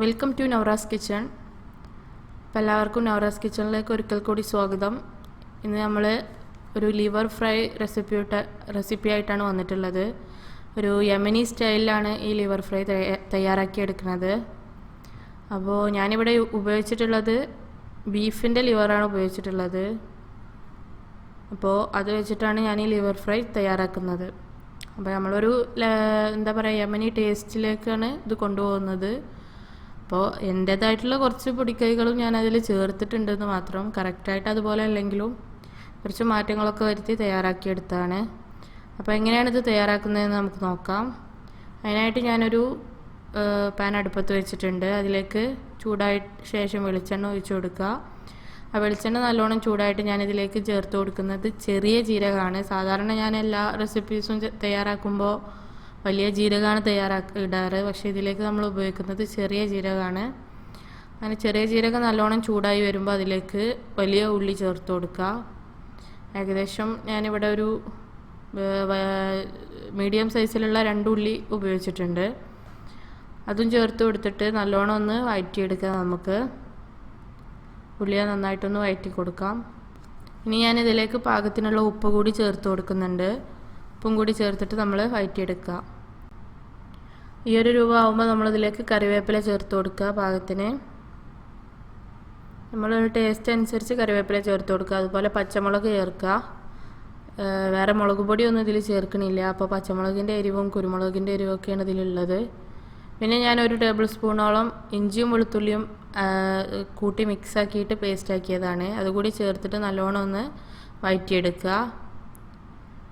Welcome to Navaras kitchen. അപ്പോൾ എല്ലാവർക്കും നവറാസ് കിച്ചണിലേക്ക് ഒരിക്കൽ കൂടി സ്വാഗതം. ഇന്ന് നമ്മൾ ഒരു ലിവർ ഫ്രൈ റെസിപ്പി ആയിട്ടാണ് വന്നിട്ടുള്ളത്. ഒരു യമനി സ്റ്റൈലിലാണ് ഈ ലിവർ ഫ്രൈ തയ്യാറാക്കിയെടുക്കുന്നത്. അപ്പോൾ ഞാനിവിടെ ഉപയോഗിച്ചിട്ടുള്ളത് ബീഫിൻ്റെ ലിവറാണ് ഉപയോഗിച്ചിട്ടുള്ളത്. അപ്പോൾ അത് വെച്ചിട്ടാണ് ഞാൻ ഈ ലിവർ ഫ്രൈ തയ്യാറാക്കുന്നത്. അപ്പോൾ നമ്മളൊരു എന്താ പറയുക യമനി ടേസ്റ്റിലേക്കാണ് ഇത് കൊണ്ടുപോകുന്നത്. അപ്പോൾ എൻ്റേതായിട്ടുള്ള കുറച്ച് പൊടിക്കൈകളും ഞാനതിൽ ചേർത്തിട്ടുണ്ടെന്ന് മാത്രം. കറക്റ്റായിട്ട് അതുപോലെ അല്ലെങ്കിലും കുറച്ച് മാറ്റങ്ങളൊക്കെ വരുത്തി തയ്യാറാക്കിയെടുത്താണ്. അപ്പോൾ എങ്ങനെയാണിത് തയ്യാറാക്കുന്നതെന്ന് നമുക്ക് നോക്കാം. അതിനായിട്ട് ഞാനൊരു പാൻ അടുപ്പത്ത് വെച്ചിട്ടുണ്ട്. അതിലേക്ക് ചൂടായ ശേഷം വെളിച്ചെണ്ണ ഒഴിച്ചു കൊടുക്കുക. ആ വെളിച്ചെണ്ണ നല്ലോണം ചൂടായിട്ട് ഞാനിതിലേക്ക് ചേർത്ത് കൊടുക്കുന്നത് ചെറിയ ജീരകമാണ്. സാധാരണ ഞാൻ എല്ലാ റെസിപ്പീസും തയ്യാറാക്കുമ്പോൾ വലിയ ജീരകമാണ് ഇടാറ്. പക്ഷേ ഇതിലേക്ക് നമ്മൾ ഉപയോഗിക്കുന്നത് ചെറിയ ജീരകമാണ്. അങ്ങനെ ചെറിയ ജീരകം നല്ലോണം ചൂടായി വരുമ്പോൾ അതിലേക്ക് വലിയ ഉള്ളി ചേർത്ത് കൊടുക്കുക. ഏകദേശം ഞാനിവിടെ ഒരു മീഡിയം സൈസിലുള്ള 2 ഉള്ളി ഉപയോഗിച്ചിട്ടുണ്ട്. അതും ചേർത്ത് കൊടുത്തിട്ട് നല്ലോണം ഒന്ന് വഴറ്റിയെടുക്കാം. നമുക്ക് ഉള്ളിയെ നന്നായിട്ടൊന്ന് വഴറ്റി കൊടുക്കാം. ഇനി ഞാനിതിലേക്ക് പാകത്തിനുള്ള ഉപ്പ് കൂടി ചേർത്ത് കൊടുക്കുന്നുണ്ട്. ഉപ്പും കൂടി ചേർത്തിട്ട് നമ്മൾ വഴറ്റിയെടുക്കുക. ഈ ഒരു രൂപ ആകുമ്പോൾ നമ്മളിതിലേക്ക് കറിവേപ്പില ചേർത്ത് കൊടുക്കുക. പാകത്തിന് നമ്മളൊരു ടേസ്റ്റ് അനുസരിച്ച് കറിവേപ്പില ചേർത്ത് കൊടുക്കുക. അതുപോലെ പച്ചമുളക് ചേർക്കുക. വേറെ മുളക് പൊടിയൊന്നും ഇതിൽ ചേർക്കണില്ല. അപ്പോൾ പച്ചമുളകിൻ്റെ എരിവും കുരുമുളകിൻ്റെ എരിവും ഒക്കെയാണ് ഇതിലുള്ളത്. പിന്നെ ഞാൻ 1 ടേബിൾ സ്പൂണോളം ഇഞ്ചിയും വെളുത്തുള്ളിയും കൂട്ടി മിക്സാക്കിയിട്ട് പേസ്റ്റാക്കിയതാണ്. അതുകൂടി ചേർത്തിട്ട് നല്ലോണം ഒന്ന് വഴറ്റിയെടുക്കുക.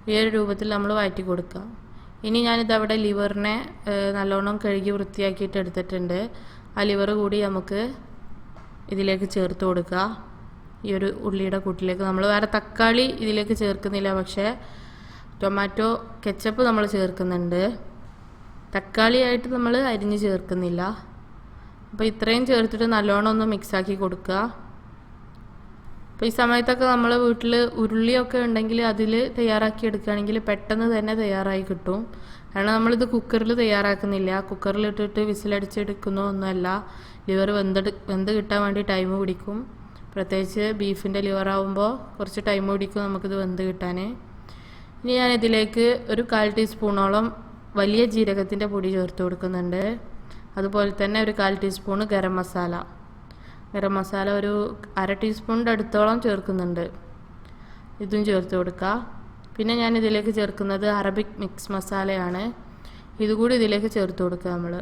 ഈ ഒരു രൂപത്തിൽ നമ്മൾ വഴറ്റി കൊടുക്കുക. ഇനി ഞാനിതവിടെ ലിവറിനെ നല്ലോണം കഴുകി വൃത്തിയാക്കിയിട്ട് എടുത്തിട്ടുണ്ട്. ആ ലിവർ കൂടി നമുക്ക് ഇതിലേക്ക് ചേർത്ത് കൊടുക്കുക. ഈ ഒരു ഉള്ളിയുടെ കൂട്ടിലേക്ക് നമ്മൾ വേറെ തക്കാളി ഇതിലേക്ക് ചേർക്കുന്നില്ല. പക്ഷേ ടൊമാറ്റോ കെച്ചപ്പ് നമ്മൾ ചേർക്കുന്നുണ്ട്. തക്കാളിയായിട്ട് നമ്മൾ അരിഞ്ഞ് ചേർക്കുന്നില്ല. അപ്പോൾ ഇത്രയും ചേർത്തിട്ട് നല്ലോണം ഒന്ന് മിക്സാക്കി കൊടുക്കുക. അപ്പോൾ ഈ സമയത്തൊക്കെ നമ്മൾ വീട്ടിൽ ഉരുളിയൊക്കെ ഉണ്ടെങ്കിൽ അതിൽ തയ്യാറാക്കി എടുക്കുകയാണെങ്കിൽ പെട്ടെന്ന് തന്നെ തയ്യാറായി കിട്ടും. കാരണം നമ്മളിത് കുക്കറിൽ തയ്യാറാക്കുന്നില്ല. കുക്കറിലിട്ടിട്ട് വിസിലടിച്ചെടുക്കുന്നോ ഒന്നുമല്ല. ലിവർ വെന്ത് കിട്ടാൻ വേണ്ടി ടൈം പിടിക്കും. പ്രത്യേകിച്ച് ബീഫിൻ്റെ ലിവറാകുമ്പോൾ കുറച്ച് ടൈം പിടിക്കും നമുക്കിത് വെന്ത് കിട്ടാൻ. ഇനി ഞാനിതിലേക്ക് ഒരു 1/4 ടീസ്പൂണോളം വലിയ ജീരകത്തിൻ്റെ പൊടി ചേർത്ത് കൊടുക്കുന്നുണ്ട്. അതുപോലെ തന്നെ ഒരു 1/4 ടീസ്പൂണ് ഗരം മസാല ഒരു 1/2 ടീസ്പൂണിൻ്റെ അടുത്തോളം ചേർക്കുന്നുണ്ട്. ഇതും ചേർത്ത് കൊടുക്കുക. പിന്നെ ഞാൻ ഇതിലേക്ക് ചേർക്കുന്നത് അറബിക് മിക്സ് മസാലയാണ്. ഇതുകൂടി ഇതിലേക്ക് ചേർത്ത് കൊടുക്കുക. നമ്മൾ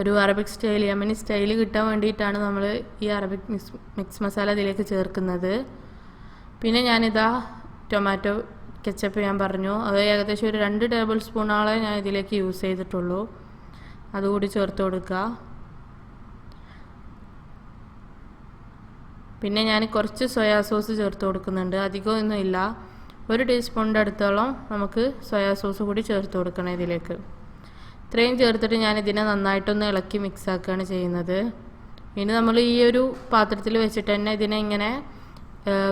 ഒരു അറബിക് സ്റ്റൈൽ യമനി സ്റ്റൈൽ കിട്ടാൻ വേണ്ടിയിട്ടാണ് നമ്മൾ ഈ അറബിക് മിക്സ് മസാല ഇതിലേക്ക് ചേർക്കുന്നത്. പിന്നെ ഞാനിതാ ടൊമാറ്റോ കെച്ചപ്പ് ഞാൻ പറഞ്ഞു, അത് ഏകദേശം ഒരു 2 ടേബിൾ സ്പൂണോളം ഞാൻ ഇതിലേക്ക് യൂസ് ചെയ്തിട്ടുള്ളൂ. അതുകൂടി ചേർത്ത് കൊടുക്കുക. പിന്നെ ഞാൻ കുറച്ച് സോയാ സോസ് ചേർത്ത് കൊടുക്കുന്നുണ്ട്. അധികമൊന്നും ഇല്ല. 1 ടീസ്പൂണിൻ്റെ അടുത്തോളം നമുക്ക് സോയാ സോസ് കൂടി ചേർത്ത് കൊടുക്കണം ഇതിലേക്ക്. ഇത്രയും ചേർത്തിട്ട് ഞാനിതിനെ നന്നായിട്ടൊന്ന് ഇളക്കി മിക്സ് ആക്കുകയാണ് ചെയ്യുന്നത്. ഇനി നമ്മൾ ഈ ഒരു പാത്രത്തിൽ വെച്ചിട്ട് തന്നെ ഇതിനെ ഇങ്ങനെ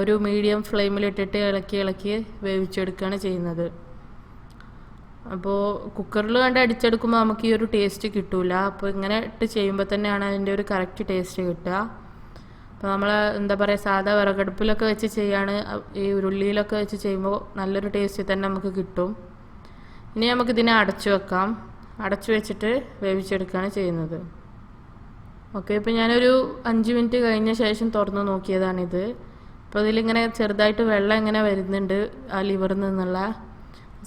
ഒരു മീഡിയം ഫ്ലെയിമിലിട്ടിട്ട് ഇളക്കി വേവിച്ചെടുക്കുകയാണ് ചെയ്യുന്നത്. അപ്പോൾ കുക്കറിൽ കണ്ട് അടിച്ചെടുക്കുമ്പോൾ നമുക്ക് ഈ ഒരു ടേസ്റ്റ് കിട്ടില്ല. അപ്പോൾ ഇങ്ങനെ ഇട്ട് ചെയ്യുമ്പോൾ തന്നെയാണ് അതിൻ്റെ ഒരു കറക്റ്റ് ടേസ്റ്റ് കിട്ടുക. അപ്പോൾ നമ്മൾ എന്താ പറയുക സാധാ വിറകടുപ്പിലൊക്കെ വെച്ച് ചെയ്യാണ് ഈ ഉരുളിയിലൊക്കെ വെച്ച് ചെയ്യുമ്പോൾ നല്ലൊരു ടേസ്റ്റ് തന്നെ നമുക്ക് കിട്ടും. ഇനി നമുക്കിതിനെ അടച്ചു വെക്കാം. അടച്ചു വെച്ചിട്ട് വേവിച്ചെടുക്കുകയാണ് ചെയ്യുന്നത്. ഓക്കെ, ഇപ്പോൾ ഞാനൊരു 5 മിനിറ്റ് കഴിഞ്ഞ ശേഷം തുറന്ന് നോക്കിയതാണിത്. അപ്പോൾ ഇതിലിങ്ങനെ ചെറുതായിട്ട് വെള്ളം ഇങ്ങനെ വരുന്നുണ്ട് ആ ലിവറിൽ നിന്നുള്ള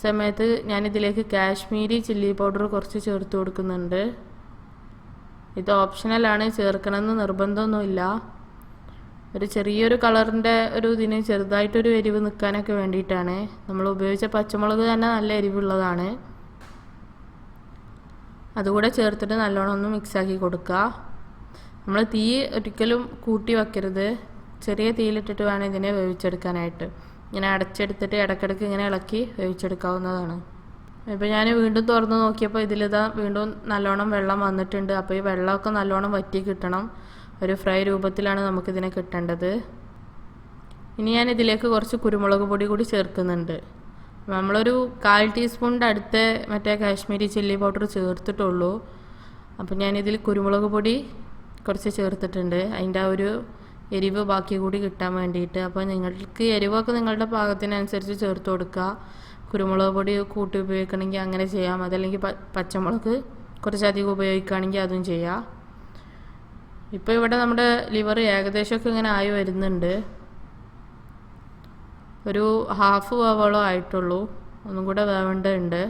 സമയത്ത് ഞാനിതിലേക്ക് കാശ്മീരി ചില്ലി പൗഡർ കുറച്ച് ചേർത്ത് കൊടുക്കുന്നുണ്ട്. ഇത് ഓപ്ഷണലാണ്, ചേർക്കണമെന്ന് നിർബന്ധമൊന്നുമില്ല. ഒരു ചെറിയൊരു കളറിൻ്റെ ഒരു ഇതിന് ചെറുതായിട്ടൊരു എരിവ് നിൽക്കാനൊക്കെ വേണ്ടിയിട്ടാണ്. നമ്മൾ ഉപയോഗിച്ച പച്ചമുളക് തന്നെ നല്ല എരിവുള്ളതാണ്. അതുകൂടെ ചേർത്തിട്ട് നല്ലോണം ഒന്ന് മിക്സാക്കി കൊടുക്കുക. നമ്മൾ തീ ഒരിക്കലും കൂട്ടി വയ്ക്കരുത്. ചെറിയ തീയിലിട്ടിട്ട് വേണം ഇതിനെ വേവിച്ചെടുക്കാനായിട്ട്. ഇങ്ങനെ അടച്ചെടുത്തിട്ട് ഇടയ്ക്കിടയ്ക്ക് ഇങ്ങനെ ഇളക്കി വേവിച്ചെടുക്കാവുന്നതാണ്. ഇപ്പോൾ ഞാൻ വീണ്ടും തുറന്ന് നോക്കിയപ്പോൾ ഇതിലിതാ വീണ്ടും നല്ലോണം വെള്ളം വന്നിട്ടുണ്ട്. അപ്പോൾ ഈ വെള്ളമൊക്കെ നല്ലോണം വറ്റി കിട്ടണം. ഒരു ഫ്രൈ രൂപത്തിലാണ് നമുക്കിതിനെ കിട്ടേണ്ടത്. ഇനി ഞാൻ ഇതിലേക്ക് കുറച്ച് കുരുമുളക് പൊടി കൂടി ചേർക്കുന്നുണ്ട്. നമ്മളൊരു 1/4 ടീസ്പൂണിൻ്റെ അടുത്ത് മറ്റേ കാശ്മീരി ചില്ലി പൗഡർ ചേർത്തിട്ടുള്ളൂ. അപ്പോൾ ഞാനിതിൽ കുരുമുളക് പൊടി കുറച്ച് ചേർത്തിട്ടുണ്ട്, അതിൻ്റെ ആ ഒരു എരിവ് ബാക്കി കൂടി കിട്ടാൻ വേണ്ടിയിട്ട്. അപ്പോൾ നിങ്ങൾക്ക് എരിവൊക്കെ നിങ്ങളുടെ പാകത്തിനനുസരിച്ച് ചേർത്ത് കൊടുക്കുക. കുരുമുളക് പൊടി കൂട്ടി ഉപയോഗിക്കണമെങ്കിൽ അങ്ങനെ ചെയ്യാം, അതല്ലെങ്കിൽ പച്ചമുളക് കുറച്ചധികം ഉപയോഗിക്കുകയാണെങ്കിൽ അതും ചെയ്യാം. ഇപ്പോൾ ഇവിടെ നമ്മുടെ ലിവർ ഏകദേശമൊക്കെ ഇങ്ങനെ ആയി വരുന്നുണ്ട്. ഒരു ഹാഫ് വേവോളം ആയിട്ടുള്ളൂ, ഒന്നും കൂടെ വേവേണ്ടതുണ്ട്.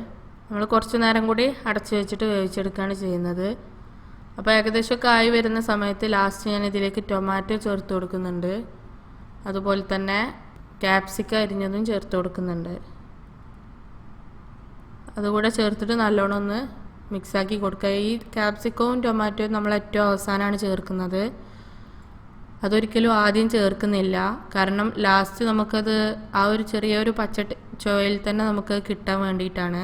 നമ്മൾ കുറച്ച് നേരം കൂടി അടച്ചു വെച്ചിട്ട് വേവിച്ചെടുക്കുകയാണ് ചെയ്യുന്നത്. അപ്പോൾ ഏകദേശമൊക്കെ ആയി വരുന്ന സമയത്ത് ലാസ്റ്റ് ഞാൻ ഇതിലേക്ക് ടൊമാറ്റോ ചേർത്ത് കൊടുക്കുന്നുണ്ട്, അതുപോലെ തന്നെ ക്യാപ്സിക്കം അരിഞ്ഞതും ചേർത്ത് കൊടുക്കുന്നുണ്ട്. അതുകൂടെ ചേർത്തിട്ട് നല്ലോണം ഒന്ന് മിക്സാക്കി കൊടുക്കുക. ഈ ക്യാപ്സിക്കവും ടൊമാറ്റോയും നമ്മൾ ഏറ്റവും അവസാനമാണ് ചേർക്കുന്നത്, അതൊരിക്കലും ആദ്യം ചേർക്കുന്നില്ല. കാരണം ലാസ്റ്റ് നമുക്കത് ആ ഒരു ചെറിയൊരു പച്ച ചോയയിൽ തന്നെ നമുക്ക് കിട്ടാൻ വേണ്ടിയിട്ടാണ്.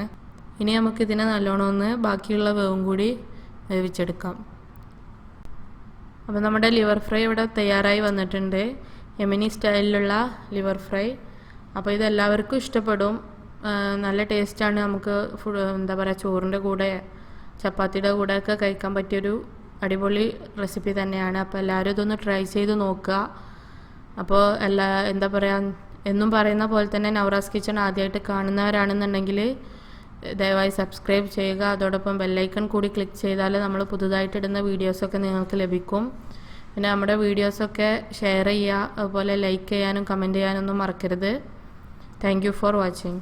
ഇനി നമുക്കിതിനെ നല്ലോണം ഒന്ന് ബാക്കിയുള്ള വേവും കൂടി വേവിച്ചെടുക്കാം. അപ്പോൾ നമ്മുടെ ലിവർ ഫ്രൈ ഇവിടെ തയ്യാറായി വന്നിട്ടുണ്ട്, യമനി സ്റ്റൈലിലുള്ള ലിവർ ഫ്രൈ. അപ്പോൾ ഇതെല്ലാവർക്കും ഇഷ്ടപ്പെടും, നല്ല ടേസ്റ്റാണ്. നമുക്ക് എന്താ പറയുക, ചോറിൻ്റെ കൂടെ ചപ്പാത്തിയുടെ കൂടെയൊക്കെ കഴിക്കാൻ പറ്റിയൊരു അടിപൊളി റെസിപ്പി തന്നെയാണ്. അപ്പോൾ എല്ലാവരും ഇതൊന്ന് ട്രൈ ചെയ്ത് നോക്കുക. അപ്പോൾ എന്താ പറയുക, എന്നും പറയുന്ന പോലെ തന്നെ നൗറാസ് കിച്ചൺ ആദ്യമായിട്ട് കാണുന്നവരാണെന്നുണ്ടെങ്കിൽ ദയവായി സബ്സ്ക്രൈബ് ചെയ്യുക. അതോടൊപ്പം ബെല്ലൈക്കൺ കൂടി ക്ലിക്ക് ചെയ്താൽ നമ്മൾ പുതുതായിട്ടിടുന്ന വീഡിയോസൊക്കെ നിങ്ങൾക്ക് ലഭിക്കും. പിന്നെ നമ്മുടെ വീഡിയോസൊക്കെ ഷെയർ ചെയ്യുക, അതുപോലെ ലൈക്ക് ചെയ്യാനും കമൻറ്റ് ചെയ്യാനൊന്നും മറക്കരുത്. Thank you for watching.